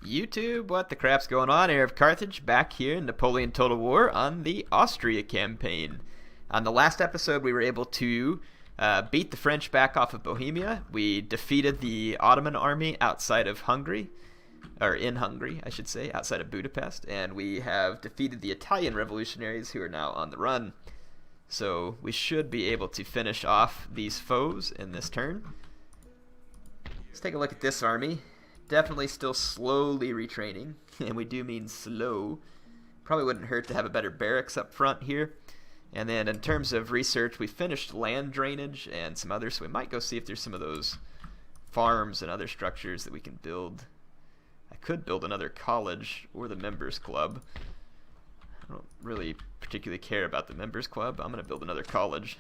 YouTube, what the crap's going on? HeirofCarthage back here in Napoleon Total War on the Austria campaign. On the last episode, we were able to beat the French back off of Bohemia. We defeated the Ottoman army outside of Hungary, or in Hungary, I should say, outside of Budapest, and we have defeated the Italian revolutionaries who are now on the run. So we should be able to finish off these foes in this turn. Let's take a look at this army. Definitely still slowly retraining, and we do mean slow. Probably wouldn't hurt to have a better barracks up front here. And then in terms of research, we finished land drainage and some others, so we might go see if there's some of those farms and other structures that we can build. I could build another college or the members club. I don't really particularly care about the members club. I'm going to build another college.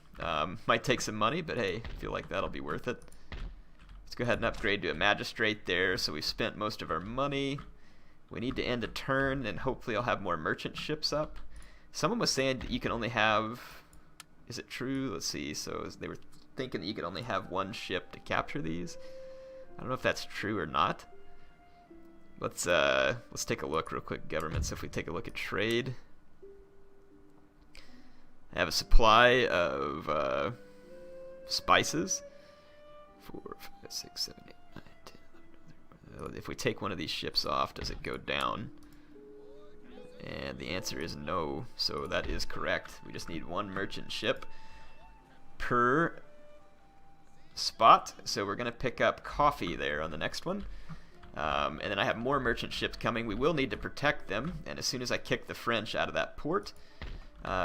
Might take some money, but hey, I feel like that'll be worth it. Let's go ahead and upgrade to a magistrate there. So we've spent most of our money. We need to end a turn, and hopefully I'll have more merchant ships up. Someone was saying that you can only have... Is it true? Let's see. So they were thinking that you could only have one ship to capture these. I don't know if that's true or not. Let's take a look real quick, governments. If we take a look at trade, I have a supply of spices. 4, 5, 6, 7, 8, 9, 10, 11, 12. If we take one of these ships off, does it go down? And the answer is no, so that is correct. We just need one merchant ship per spot. So we're going to pick up coffee there on the next one. And then I have more merchant ships coming. We will need to protect them, and as soon as I kick the French out of that port,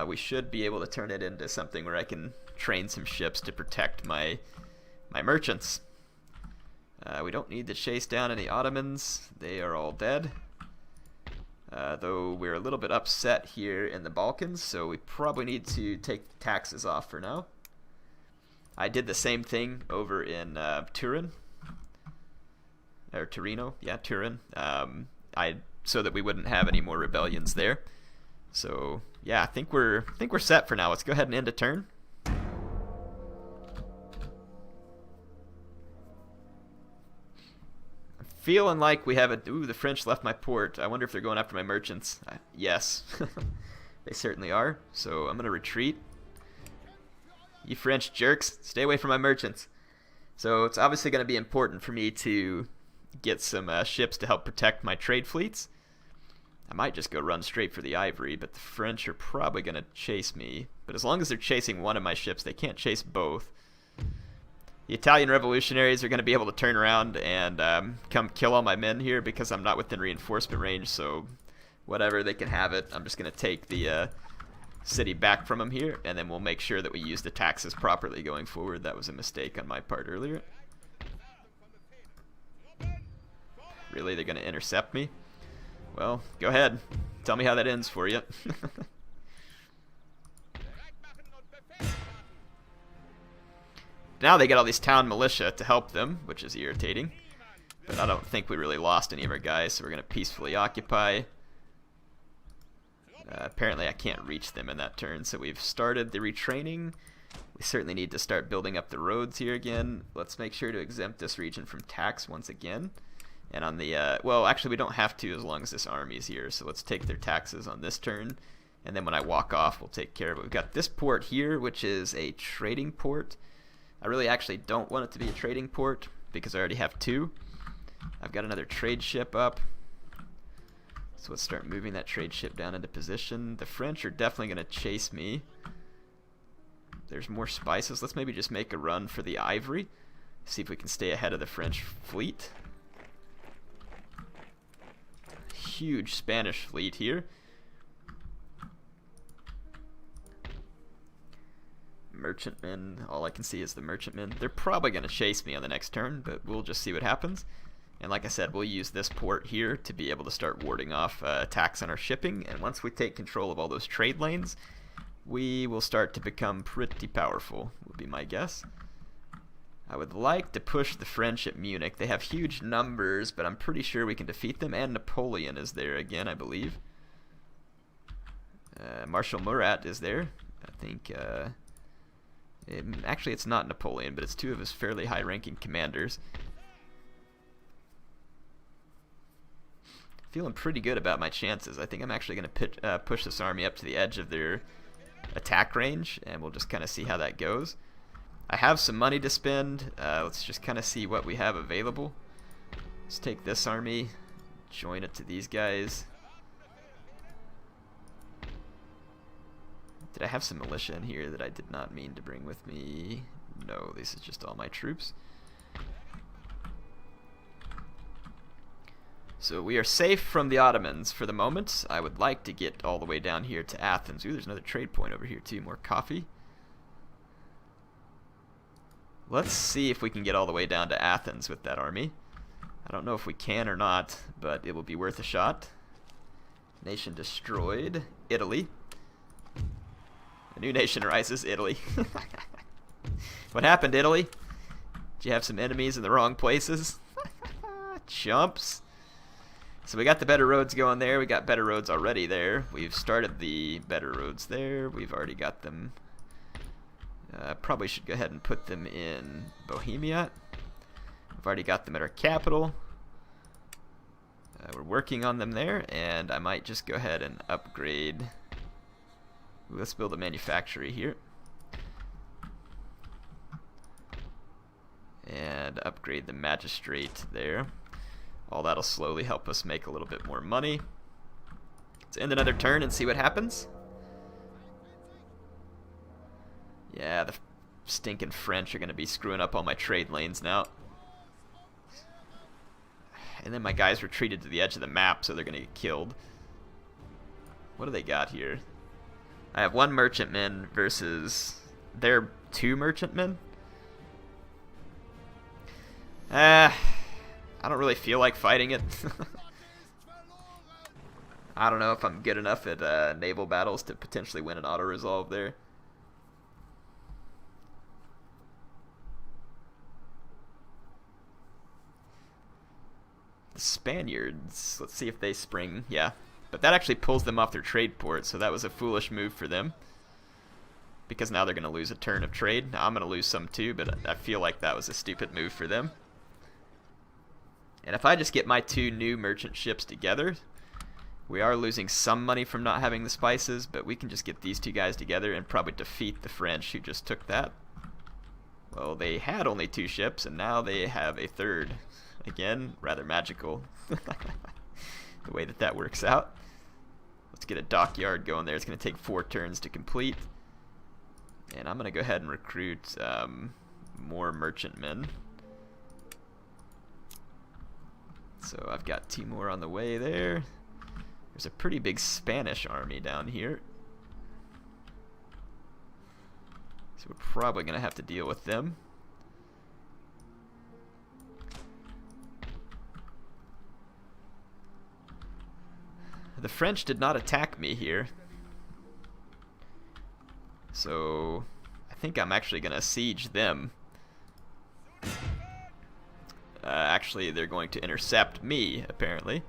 we should be able to turn it into something where I can train some ships to protect my merchants. We don't need to chase down any Ottomans. They are all dead. Though we're a little bit upset here in the Balkans, so we probably need to take taxes off for now. I did the same thing over in Turin. Or Torino, yeah, Turin. So that we wouldn't have any more rebellions there. So yeah, I think we're set for now. Let's go ahead and end a turn. Feeling like we have a... Ooh, the French left my port. I wonder if they're going after my merchants. Yes. They certainly are. So I'm going to retreat. You French jerks, stay away from my merchants. So it's obviously going to be important for me to get some ships to help protect my trade fleets. I might just go run straight for the ivory, but the French are probably going to chase me. But as long as they're chasing one of my ships, they can't chase both. The Italian revolutionaries are going to be able to turn around and come kill all my men here because I'm not within reinforcement range, so whatever, they can have it. I'm just going to take the city back from them here, and then we'll make sure that we use the taxes properly going forward. That was a mistake on my part earlier. Really, they're going to intercept me? Well, go ahead. Tell me how that ends for you. Now they get all these town militia to help them, which is irritating. But I don't think we really lost any of our guys, so we're going to peacefully occupy. Apparently I can't reach them in that turn, so we've started the retraining. We certainly need to start building up the roads here again. Let's make sure to exempt this region from tax once again. And on the, well, actually we don't have to as long as this army's here, so let's take their taxes on this turn. And then when I walk off, we'll take care of it. We've got this port here, which is a trading port. I really actually don't want it to be a trading port because I already have 2. I've got another trade ship up. So let's start moving that trade ship down into position. The French are definitely going to chase me. There's more spices. Let's maybe just make a run for the ivory. See if we can stay ahead of the French fleet. Huge Spanish fleet here. Merchantmen, all I can see is the merchantmen. They're probably going to chase me on the next turn, but we'll just see what happens. And like I said, we'll use this port here to be able to start warding off attacks on our shipping, and once we take control of all those trade lanes, we will start to become pretty powerful, would be my guess. I would like to push the French at Munich. They have huge numbers, but I'm pretty sure we can defeat them, and Napoleon is there again, I believe. Marshal Murat is there. I think... actually, it's not Napoleon, but it's 2 of his fairly high-ranking commanders. feeling pretty good about my chances. I think I'm actually going to push this army up to the edge of their attack range, and we'll just kind of see how that goes. I have some money to spend. Let's just kind of see what we have available. Let's take this army, join it to these guys. Did I have some militia in here that I did not mean to bring with me? No, this is just all my troops. So we are safe from the Ottomans for the moment. I would like to get all the way down here to Athens. Ooh, there's another trade point over here too, more coffee. Let's see if we can get all the way down to Athens with that army. I don't know if we can or not, but it will be worth a shot. Nation destroyed. Italy. A new nation rises, Italy. What happened, Italy? Did you have some enemies in the wrong places? Chumps. So we got the better roads going there. We got better roads already there. We've started the better roads there. We've already got them. Probably should go ahead and put them in Bohemia. We've already got them at our capital. We're working on them there, and I might just go ahead and upgrade. Let's build a manufactory here. And upgrade the magistrate there. All that'll slowly help us make a little bit more money. Let's end another turn and see what happens. Yeah, the stinking French are going to be screwing up all my trade lanes now. And then my guys retreated to the edge of the map, so they're going to get killed. What do they got here? I have 1 merchantman versus their 2 merchantmen. I don't really feel like fighting it. I don't know if I'm good enough at naval battles to potentially win an auto-resolve there. The Spaniards, let's see if they spring. Yeah, but that actually pulls them off their trade port, so that was a foolish move for them. Because now they're going to lose a turn of trade. Now I'm going to lose some too, but I feel like that was a stupid move for them. And if I just get my 2 new merchant ships together, we are losing some money from not having the spices, but we can just get these 2 guys together and probably defeat the French who just took that. Well, they had only 2 ships, and now they have a 3rd. Again, rather magical. The way that works out. Let's get a dockyard going there. It's going to take 4 turns to complete. And I'm going to go ahead and recruit more merchantmen. So I've got 2 more on the way there. There's a pretty big Spanish army down here. So we're probably going to have to deal with them. The French did not attack me here. So I think I'm actually going to siege them. Actually, they're going to intercept me, apparently.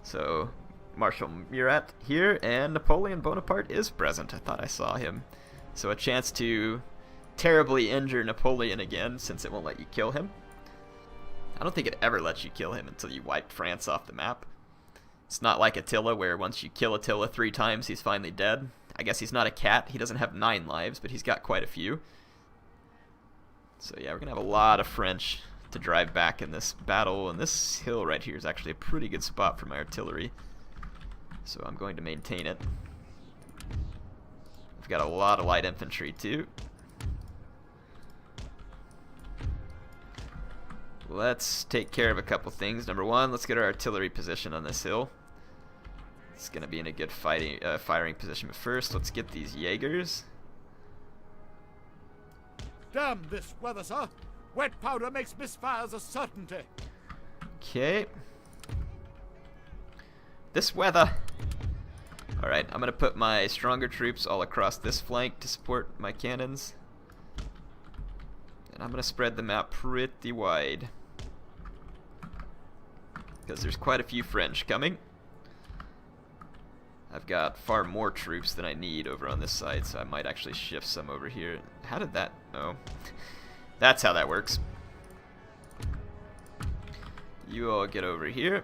So Marshal Murat here, and Napoleon Bonaparte is present. I thought I saw him. So a chance to terribly injure Napoleon again, since it won't let you kill him. I don't think it ever lets you kill him until you wipe France off the map. It's not like Attila, where once you kill Attila 3 times, he's finally dead. I guess he's not a cat. He doesn't have 9 lives, but he's got quite a few. So yeah, we're going to have a lot of French to drive back in this battle, and this hill right here is actually a pretty good spot for my artillery. So I'm going to maintain it. I've got a lot of light infantry too. Let's take care of a couple things. Number 1, let's get our artillery position on this hill. It's going to be in a good firing position, but first let's get these Jaegers. Damn this weather, sir. Wet powder makes misfires a certainty. Okay. This weather. Alright, I'm going to put my stronger troops all across this flank to support my cannons. And I'm going to spread them out pretty wide. Because there's quite a few French coming. I've got far more troops than I need over on this side, so I might actually shift some over here. How did that... Oh. That's how that works. You all get over here.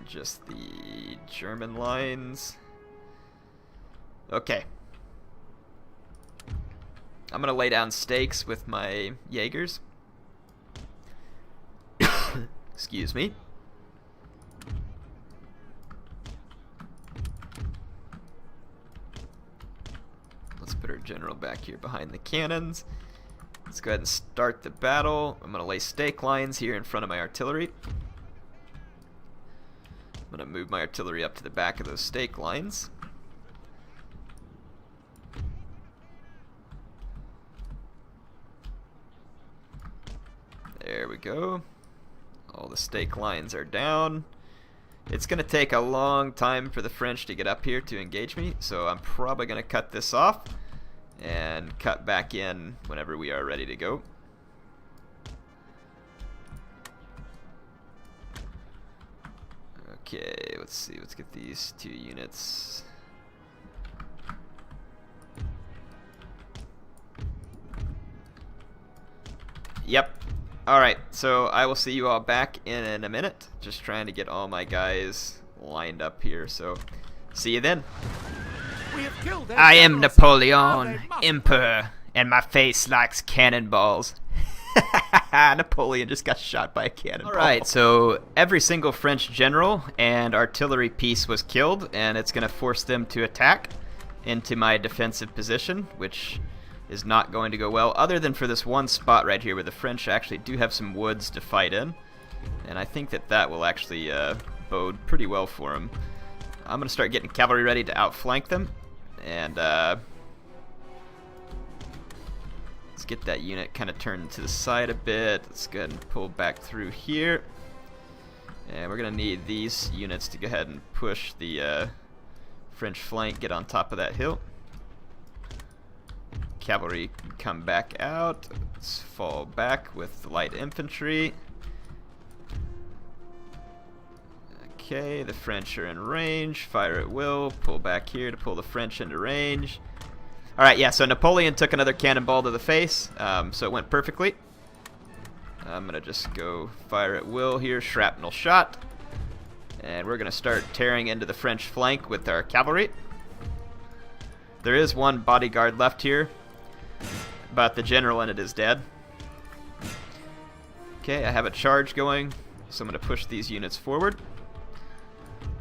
just the German lines. Okay. I'm gonna lay down stakes with my Jaegers. Excuse me. Let's put our general back here behind the cannons. Let's go ahead and start the battle. I'm gonna lay stake lines here in front of my artillery. I'm gonna move my artillery up to the back of those stake lines. There we go. All the stake lines are down. It's going to take a long time for the French to get up here to engage me, so I'm probably going to cut this off and cut back in whenever we are ready to go. Okay, let's see. Let's get these 2 units. Yep. Alright, so I will see you all back in a minute. Just trying to get all my guys lined up here, so see you then. We have killed their I am generals. Napoleon, Now they must Emperor, and my face likes cannonballs. Napoleon just got shot by a cannonball. Alright, so every single French general and artillery piece was killed, and it's going to force them to attack into my defensive position, which is not going to go well, other than for this one spot right here where the French actually do have some woods to fight in. And I think that that will actually bode pretty well for them. I'm going to start getting cavalry ready to outflank them. And let's get that unit kind of turned to the side a bit. Let's go ahead and pull back through here. And we're going to need these units to go ahead and push the French flank, get on top of that hill. Cavalry can come back out. Let's fall back with the light infantry. Okay, the French are in range. Fire at will. Pull back here to pull the French into range. Alright, yeah, so Napoleon took another cannonball to the face, so it went perfectly. I'm going to just go fire at will here, shrapnel shot. And we're going to start tearing into the French flank with our cavalry. There is one bodyguard left here, but the general in it is dead. Okay, I have a charge going, so I'm going to push these units forward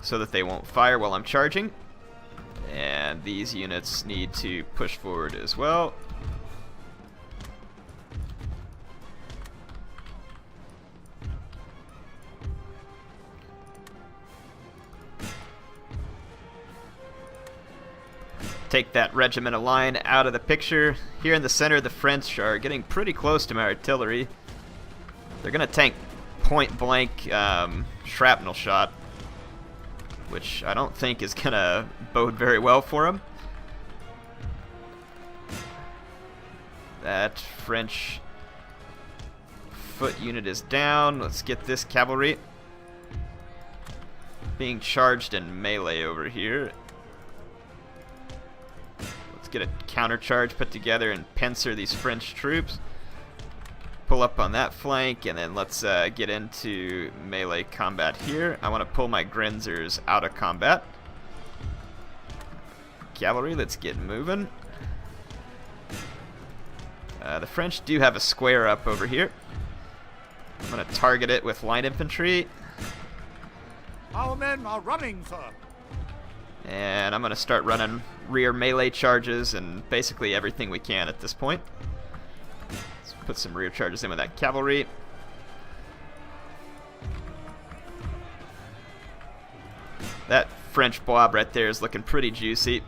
so that they won't fire while I'm charging. And these units need to push forward as well. Take that regimental line out of the picture. Here in the center, the French are getting pretty close to my artillery. They're going to tank point-blank shrapnel shot, which I don't think is going to bode very well for them. That French foot unit is down. Let's get this cavalry being charged in melee over here. Let's get a counter charge put together and pincer these French troops. Pull up on that flank, and then let's get into melee combat here. I want to pull my Grenzers out of combat. Cavalry, let's get moving. The French do have a square up over here. I'm going to target it with light infantry. Our men are running, sir. And I'm going to start running rear melee charges and basically everything we can at this point. Let's put some rear charges in with that cavalry. That French blob right there is looking pretty juicy.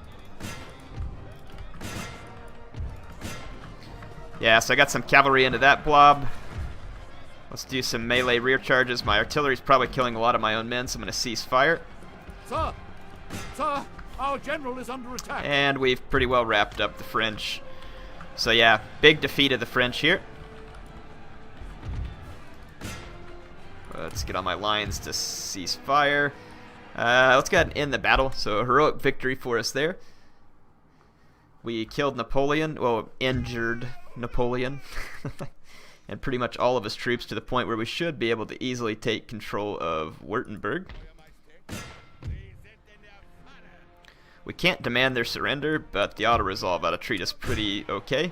Yeah, so I got some cavalry into that blob. Let's do some melee rear charges. My artillery's probably killing a lot of my own men, so I'm going to cease fire. Sir! Sir! Our general is under attack. And we've pretty well wrapped up the French. So yeah, big defeat of the French here. Let's get on my lines to cease fire. Let's go ahead and end the battle. So a heroic victory for us there. We killed Napoleon, well, injured Napoleon, and pretty much all of his troops to the point where we should be able to easily take control of Württemberg. We can't demand their surrender, but the auto-resolve ought to treat us pretty okay.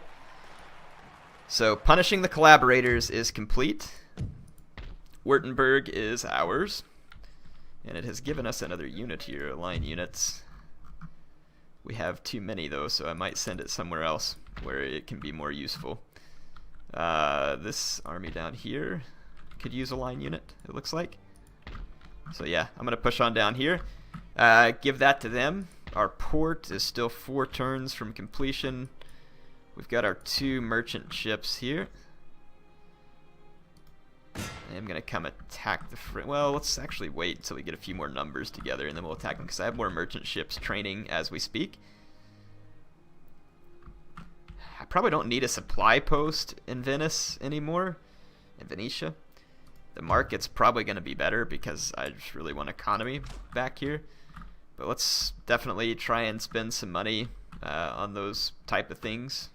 So punishing the collaborators is complete. Württemberg is ours. And it has given us another unit here, line units. We have too many though, so I might send it somewhere else where it can be more useful. This army down here could use a line unit, it looks like. So yeah, I'm going to push on down here. Give that to them. Our port is still 4 turns from completion. We've got our 2 merchant ships here. I'm going to come attack the... Well, let's actually wait until we get a few more numbers together, and then we'll attack them, because I have more merchant ships training as we speak. I probably don't need a supply post in Venice anymore, in Venetia. The market's probably going to be better, because I just really want economy back here. But let's definitely try and spend some money on those type of things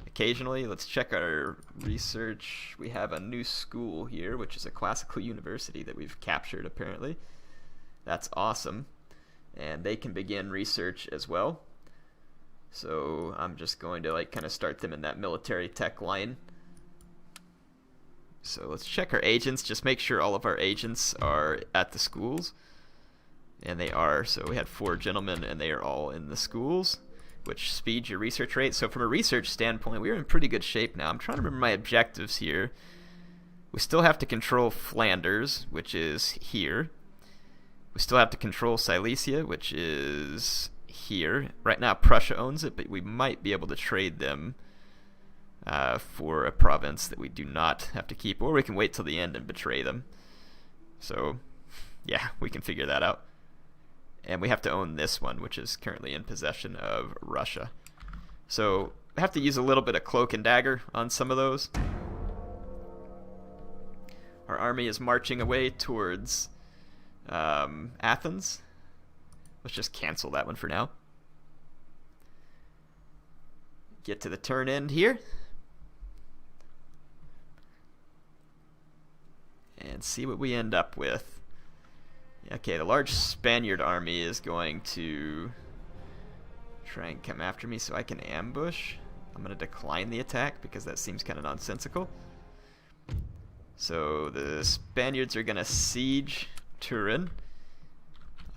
occasionally. Let's check our research. We have a new school here, which is a classical university that we've captured apparently. That's awesome. And they can begin research as well. So I'm just going to like kind of start them in that military tech line. So let's check our agents, just make sure all of our agents are at the schools. And they are, so we had 4 gentlemen and they are all in the schools, which speeds your research rate. So from a research standpoint, we're in pretty good shape now. I'm trying to remember my objectives here. We still have to control Flanders, which is here. We still have to control Silesia, which is here. Right now Prussia owns it, but we might be able to trade them for a province that we do not have to keep, or we can wait till the end and betray them. So yeah, we can figure that out. And we have to own this one, which is currently in possession of Russia. So I have to use a little bit of cloak and dagger on some of those. Our army is marching away towards Athens. Let's just cancel that one for now. Get to the turn end here. And see what we end up with. Okay, the large Spaniard army is going to try and come after me so I can ambush. I'm going to decline the attack because that seems kind of nonsensical. So the Spaniards are going to siege Turin.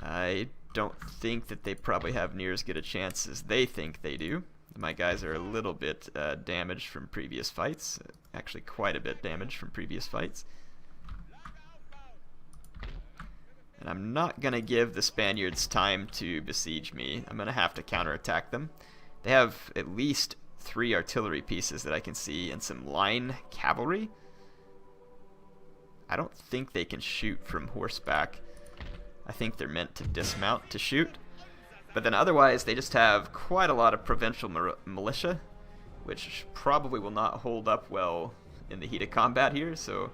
I don't think that they probably have near as good a chance as they think they do. My guys are a little bit damaged from previous fights. Actually quite a bit damaged from previous fights. And I'm not going to give the Spaniards time to besiege me. I'm going to have to counterattack them. They have at least 3 artillery pieces that I can see and some line cavalry. I don't think they can shoot from horseback. I think they're meant to dismount to shoot. But then otherwise they just have quite a lot of provincial militia, which probably will not hold up well in the heat of combat here. So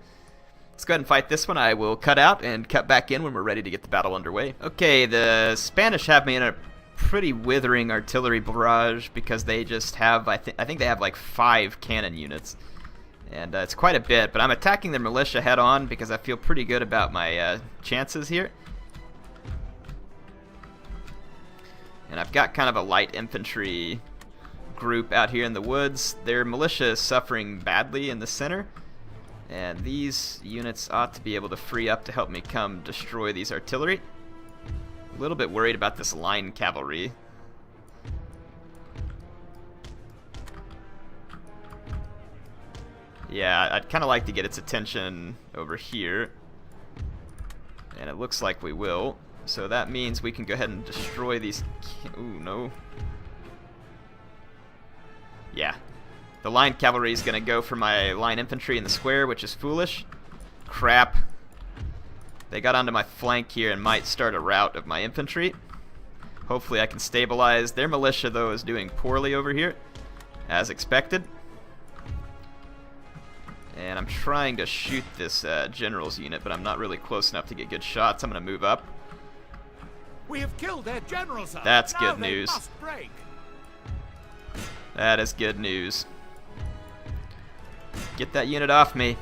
let's go ahead and fight this one. I will cut out and cut back in when we're ready to get the battle underway. Okay, the Spanish have me in a pretty withering artillery barrage because they just have, I think they have like 5 cannon units. And it's quite a bit, but I'm attacking their militia head on because I feel pretty good about my chances here. And I've got kind of a light infantry group out here in the woods. Their militia is suffering badly in the center. And these units ought to be able to free up to help me come destroy these artillery. A little bit worried about this line cavalry. Yeah, I'd kind of like to get its attention over here. And it looks like we will. So that means we can go ahead and destroy these... Ooh, no. Yeah. The line cavalry is going to go for my line infantry in the square, which is foolish. Crap. They got onto my flank here and might start a rout of my infantry. Hopefully I can stabilize. Their militia, though, is doing poorly over here, as expected. And I'm trying to shoot this general's unit, but I'm not really close enough to get good shots. I'm going to move up. We have killed their general, sir. That's now good news. They must break. That is good news. Get that unit off me.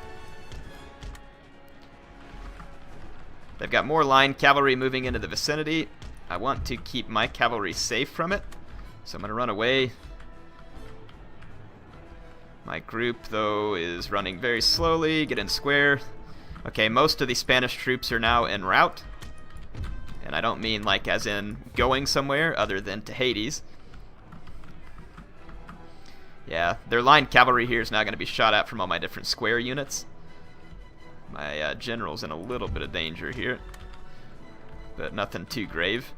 They've got more line cavalry moving into the vicinity. I want to keep my cavalry safe from it, so I'm going to run away. My group, though, is running very slowly. Get in square. Okay, most of the Spanish troops are now en route. And I don't mean like as in going somewhere other than to Hades. Yeah, their line cavalry here is now going to be shot at from all my different square units. My general's in a little bit of danger here, but nothing too grave.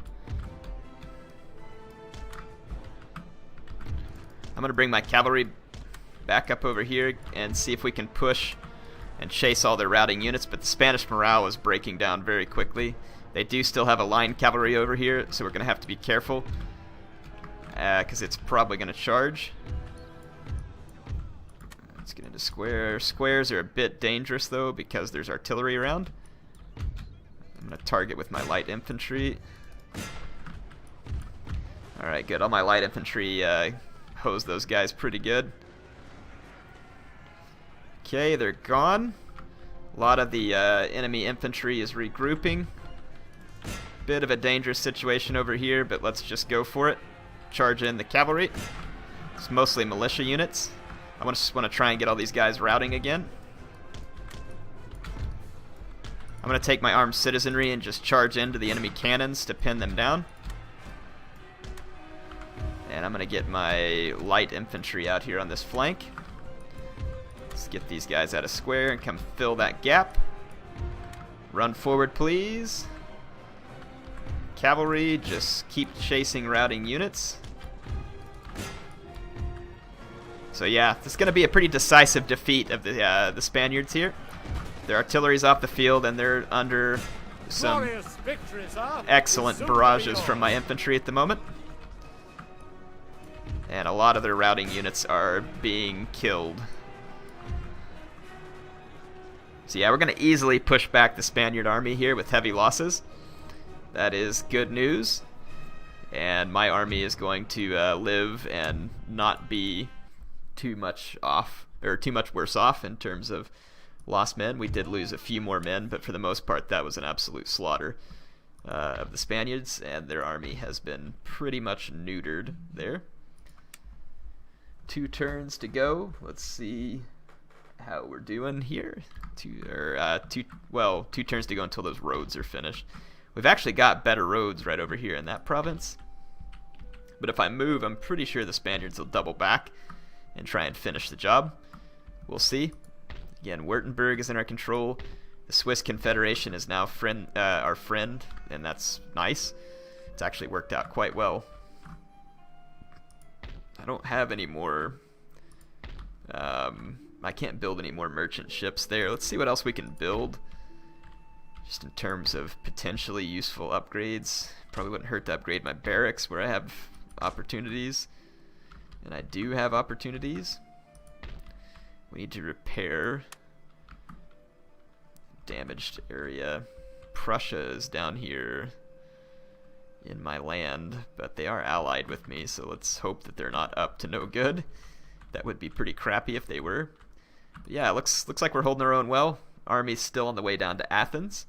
I'm going to bring my cavalry back up over here and see if we can push and chase all their routing units, but the Spanish morale is breaking down very quickly. They do still have a line cavalry over here, so we're going to have to be careful because it's probably going to charge. Let's get into square. Squares are a bit dangerous though because there's artillery around. I'm going to target with my light infantry. Alright, good. All my light infantry hose those guys pretty good. Okay, they're gone. A lot of the enemy infantry is regrouping. Bit of a dangerous situation over here, but let's just go for it. Charge in the cavalry. It's mostly militia units. I just want to try and get all these guys routing again. I'm going to take my armed citizenry and just charge into the enemy cannons to pin them down. And I'm going to get my light infantry out here on this flank. Let's get these guys out of square and come fill that gap. Run forward, please. Cavalry, just keep chasing routing units. So yeah, this is going to be a pretty decisive defeat of the Spaniards here. Their artillery's off the field and they're under some excellent barrages from my infantry at the moment. And a lot of their routing units are being killed. So yeah, we're going to easily push back the Spaniard army here with heavy losses. That is good news. And my army is going to live and not be too much off, or too much worse off in terms of lost men. We did lose a few more men, but for the most part that was an absolute slaughter of the Spaniards, and their army has been pretty much neutered there. 2 turns to go. Let's see how we're doing here. 2 turns to go until those roads are finished. We've actually got better roads right over here in that province. But if I move, I'm pretty sure the Spaniards will double back and try and finish the job. We'll see. Again, Württemberg is in our control. The Swiss Confederation is now our friend, and that's nice. It's actually worked out quite well. I don't have any more... I can't build any more merchant ships there. Let's see what else we can build. Just in terms of potentially useful upgrades. Probably wouldn't hurt to upgrade my barracks where I have opportunities. And I do have opportunities. We need to repair damaged area. Prussia is down here in my land, but they are allied with me, so let's hope that they're not up to no good. That would be pretty crappy if they were. But yeah, it looks like we're holding our own well. Army's still on the way down to Athens.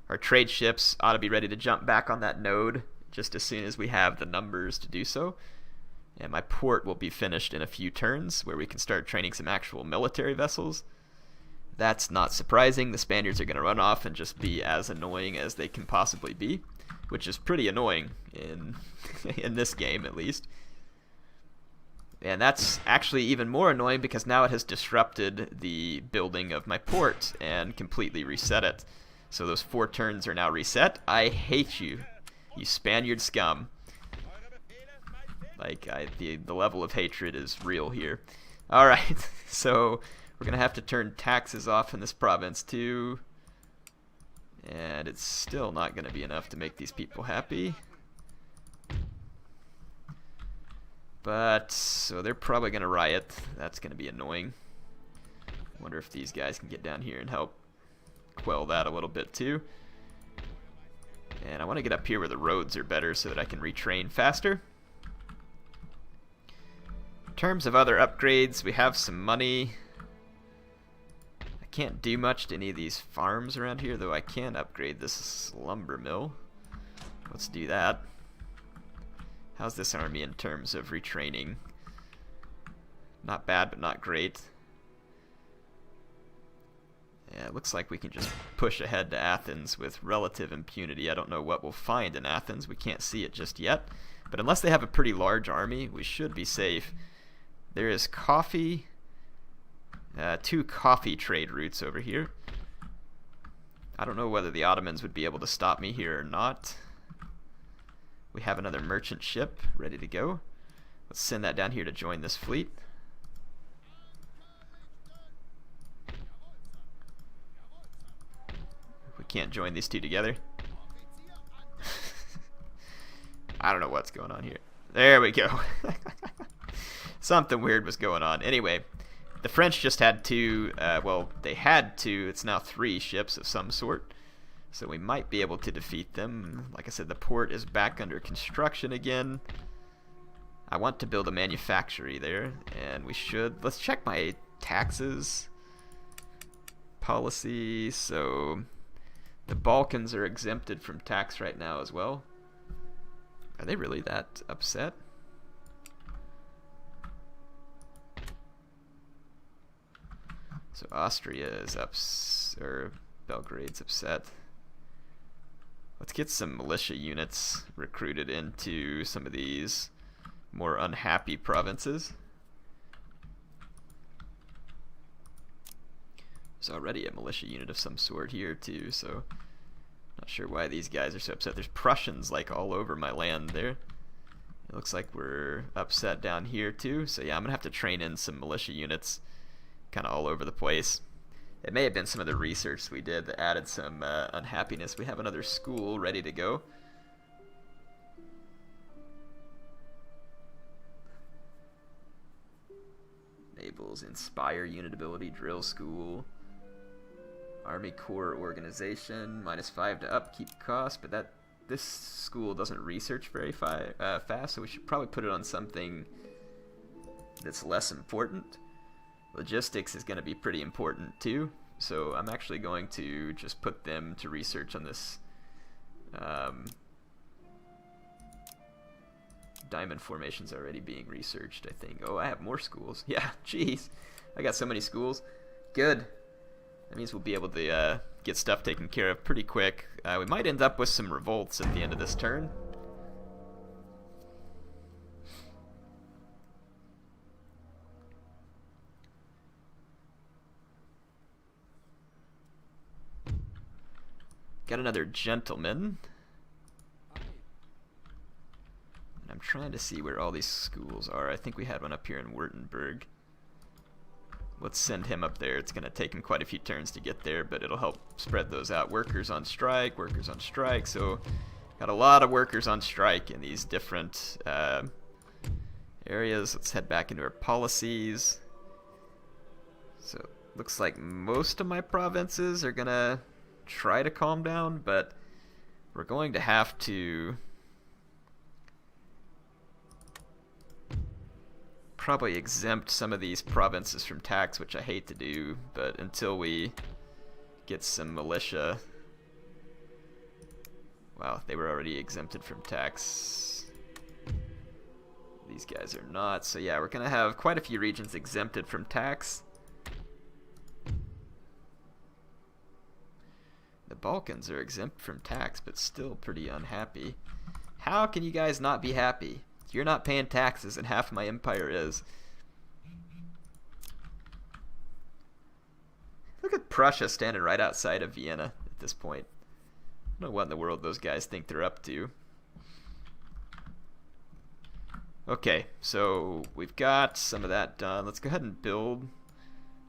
Our trade ships ought to be ready to jump back on that node just as soon as we have the numbers to do so. And my port will be finished in a few turns where we can start training some actual military vessels. That's not surprising. The Spaniards are going to run off and just be as annoying as they can possibly be, which is pretty annoying in this game at least. And that's actually even more annoying because now it has disrupted the building of my port and completely reset it. So those 4 turns are now reset. I hate you, you Spaniard scum. Like, the level of hatred is real here. Alright, so we're going to have to turn taxes off in this province too. And it's still not going to be enough to make these people happy. But, so they're probably going to riot. That's going to be annoying. Wonder if these guys can get down here and help quell that a little bit too. And I want to get up here where the roads are better so that I can retrain faster. In terms of other upgrades, we have some money. I can't do much to any of these farms around here, though I can upgrade this lumber mill. Let's do that. How's this army in terms of retraining? Not bad, but not great. Yeah, it looks like we can just push ahead to Athens with relative impunity. I don't know what we'll find in Athens. We can't see it just yet. But unless they have a pretty large army, we should be safe. There is coffee. 2 coffee trade routes over here. I don't know whether the Ottomans would be able to stop me here or not. We have another merchant ship ready to go. Let's send that down here to join this fleet. We can't join these two together. I don't know what's going on here. There we go. Something weird was going on. Anyway, the French just had 2, well, they had 2, it's now 3 ships of some sort. So we might be able to defeat them. Like I said, the port is back under construction again. I want to build a manufactory there, and we should. Let's check my taxes policy. So the Balkans are exempted from tax right now as well. Are they really that upset? So Austria is or Belgrade's upset. Let's get some militia units recruited into some of these more unhappy provinces. There's already a militia unit of some sort here too, so not sure why these guys are so upset. There's Prussians like all over my land there. It looks like we're upset down here too, so yeah, I'm gonna have to train in some militia units kind of all over the place. It may have been some of the research we did that added some unhappiness. We have another school ready to go. Naval's Inspire Unit Ability Drill School. Army Corps Organization, -5 to upkeep cost, but this school doesn't research very fast, so we should probably put it on something that's less important. Logistics is going to be pretty important too, so I'm actually going to just put them to research on this diamond formation's already being researched, I think. Oh, I have more schools. Yeah, jeez. I got so many schools. Good. That means we'll be able to get stuff taken care of pretty quick. We might end up with some revolts at the end of this turn. Got another gentleman. And I'm trying to see where all these schools are. I think we had one up here in Württemberg. Let's send him up there. It's going to take him quite a few turns to get there, but it'll help spread those out. Workers on strike, workers on strike. So got a lot of workers on strike in these different areas. Let's head back into our policies. So looks like most of my provinces are going to try to calm down, but we're going to have to probably exempt some of these provinces from tax, which I hate to do, but until we get some militia. Wow, they were already exempted from tax. These guys are not, so yeah, we're gonna have quite a few regions exempted from tax. The Balkans are exempt from tax, but still pretty unhappy. How can you guys not be happy? You're not paying taxes, and half my empire is. Look at Prussia standing right outside of Vienna at this point. I don't know what in the world those guys think they're up to. Okay, so we've got some of that done. Let's go ahead and build.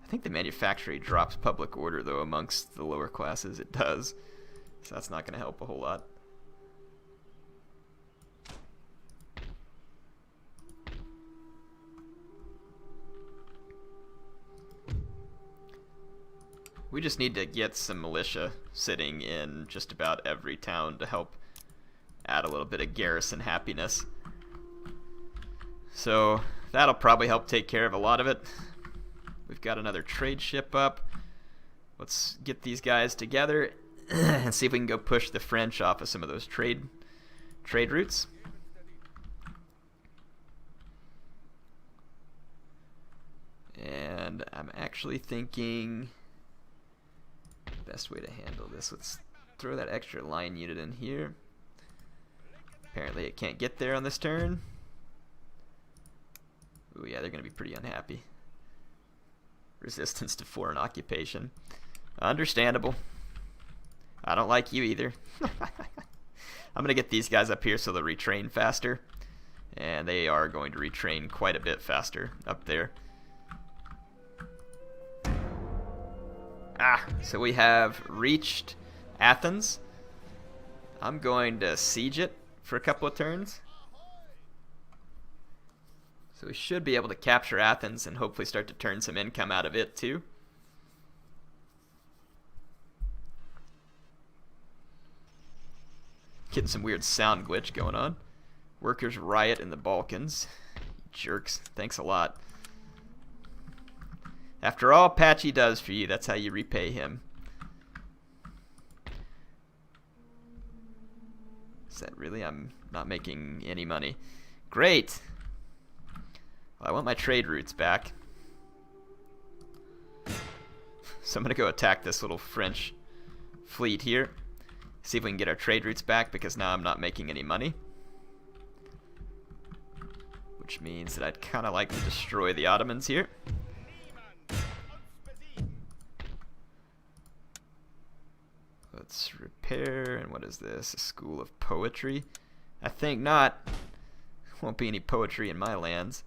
I think the manufactory drops public order, though, amongst the lower classes. It does. So that's not going to help a whole lot. We just need to get some militia sitting in just about every town to help add a little bit of garrison happiness. So that'll probably help take care of a lot of it. We've got another trade ship up. Let's get these guys together and see if we can go push the French off of some of those trade routes. And I'm actually thinking best way to handle this. Let's throw that extra line unit in here. Apparently it can't get there on this turn. Ooh, yeah, they're going to be pretty unhappy. Resistance to foreign occupation. Understandable. I don't like you either. I'm going to get these guys up here so they'll retrain faster. And they are going to retrain quite a bit faster up there. So we have reached Athens. I'm going to siege it for a couple of turns. So we should be able to capture Athens and hopefully start to turn some income out of it too. Getting some weird sound glitch going on. Workers riot in the Balkans. Jerks. Thanks a lot. After all Patchy does for you, that's how you repay him. Is that really? I'm not making any money. Great! Well, I want my trade routes back. So I'm going to go attack this little French fleet here. See if we can get our trade routes back, because now I'm not making any money. Which means that I'd kind of like to destroy the Ottomans here. Let's repair, and what is this? A school of poetry? I think not. Won't be any poetry in my lands.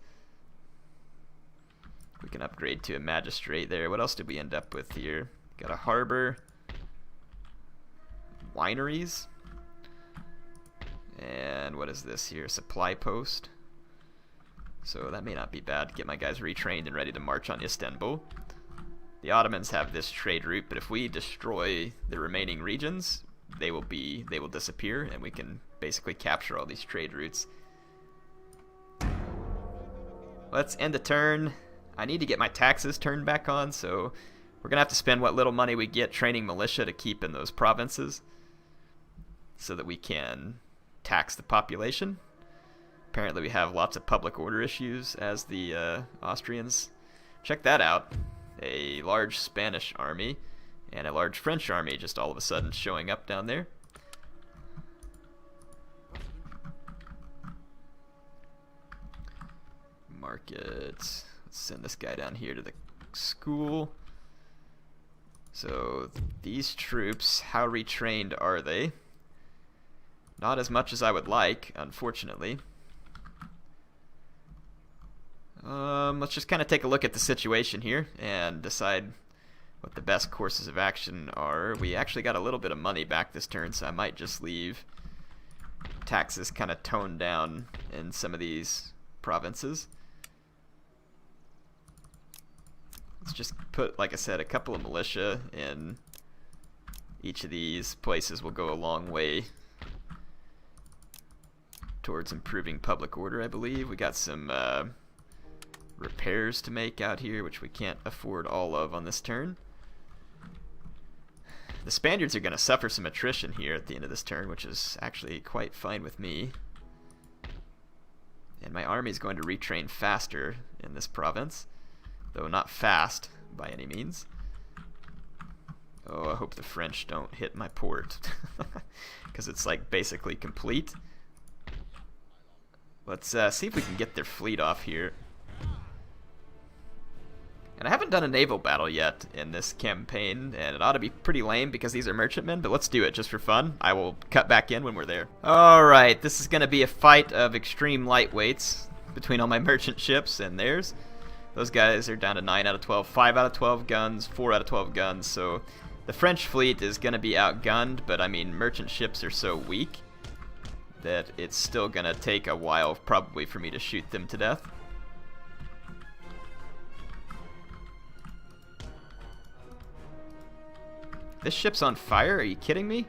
We can upgrade to a magistrate there. What else did we end up with here? Got a harbor. Wineries. And what is this here? Supply post. So that may not be bad. Get my guys retrained and ready to march on Istanbul. The Ottomans have this trade route, but if we destroy the remaining regions, they will disappear, and we can basically capture all these trade routes. Let's end the turn. I need to get my taxes turned back on, so we're gonna have to spend what little money we get training militia to keep in those provinces, so that we can tax the population. Apparently we have lots of public order issues as the Austrians. Check that out. A large Spanish army and a large French army just all of a sudden showing up down there. Market. Let's send this guy down here to the school. So these troops, how retrained are they? Not as much as I would like, unfortunately. Let's just kind of take a look at the situation here and decide what the best courses of action are. We actually got a little bit of money back this turn, so I might just leave taxes kind of toned down in some of these provinces. Let's just put, like I said, a couple of militia in each of these places. Will go a long way towards improving public order, I believe. We got some repairs to make out here, which we can't afford all of on this turn. The Spaniards are going to suffer some attrition here at the end of this turn, which is actually quite fine with me. And my army is going to retrain faster in this province, though not fast by any means. Oh, I hope the French don't hit my port, because it's like basically complete. Let's see if we can get their fleet off here. And I haven't done a naval battle yet in this campaign, and it ought to be pretty lame because these are merchantmen, but let's do it just for fun. I will cut back in when we're there. Alright, this is going to be a fight of extreme lightweights between all my merchant ships and theirs. Those guys are down to 9 out of 12, 5 out of 12 guns, 4 out of 12 guns, so the French fleet is going to be outgunned, but I mean, merchant ships are so weak that it's still going to take a while probably for me to shoot them to death. This ship's on fire? Are you kidding me?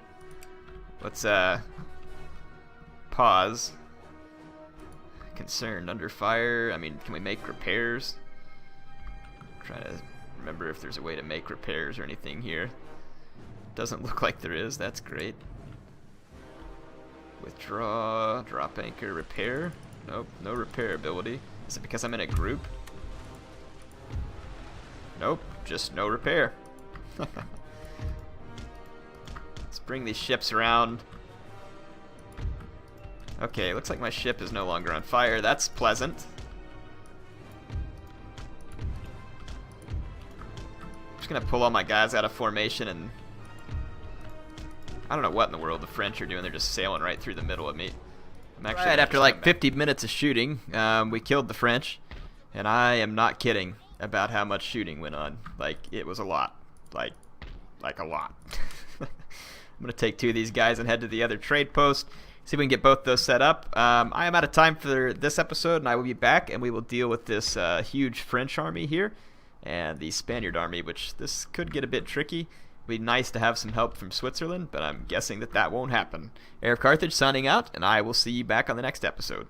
Let's pause. Concerned, under fire. I mean, can we make repairs? Try to remember if there's a way to make repairs or anything here. Doesn't look like there is. That's great. Withdraw, drop anchor, repair. Nope, no repair ability. Is it because I'm in a group? Nope, just no repair. Let's bring these ships around. Okay, looks like my ship is no longer on fire. That's pleasant. I'm just gonna pull all my guys out of formation, and I don't know what in the world the French are doing. They're just sailing right through the middle of me. I'm actually right after like 50 minutes of shooting, we killed the French, and I am not kidding about how much shooting went on. Like, it was a lot. Like a lot. I'm gonna take 2 of these guys and head to the other trade post. See if we can get both those set up. I am out of time for this episode, and I will be back, and we will deal with this huge French army here and the Spaniard army, which this could get a bit tricky. It'd be nice to have some help from Switzerland, but I'm guessing that won't happen. Heir of Carthage signing out, and I will see you back on the next episode.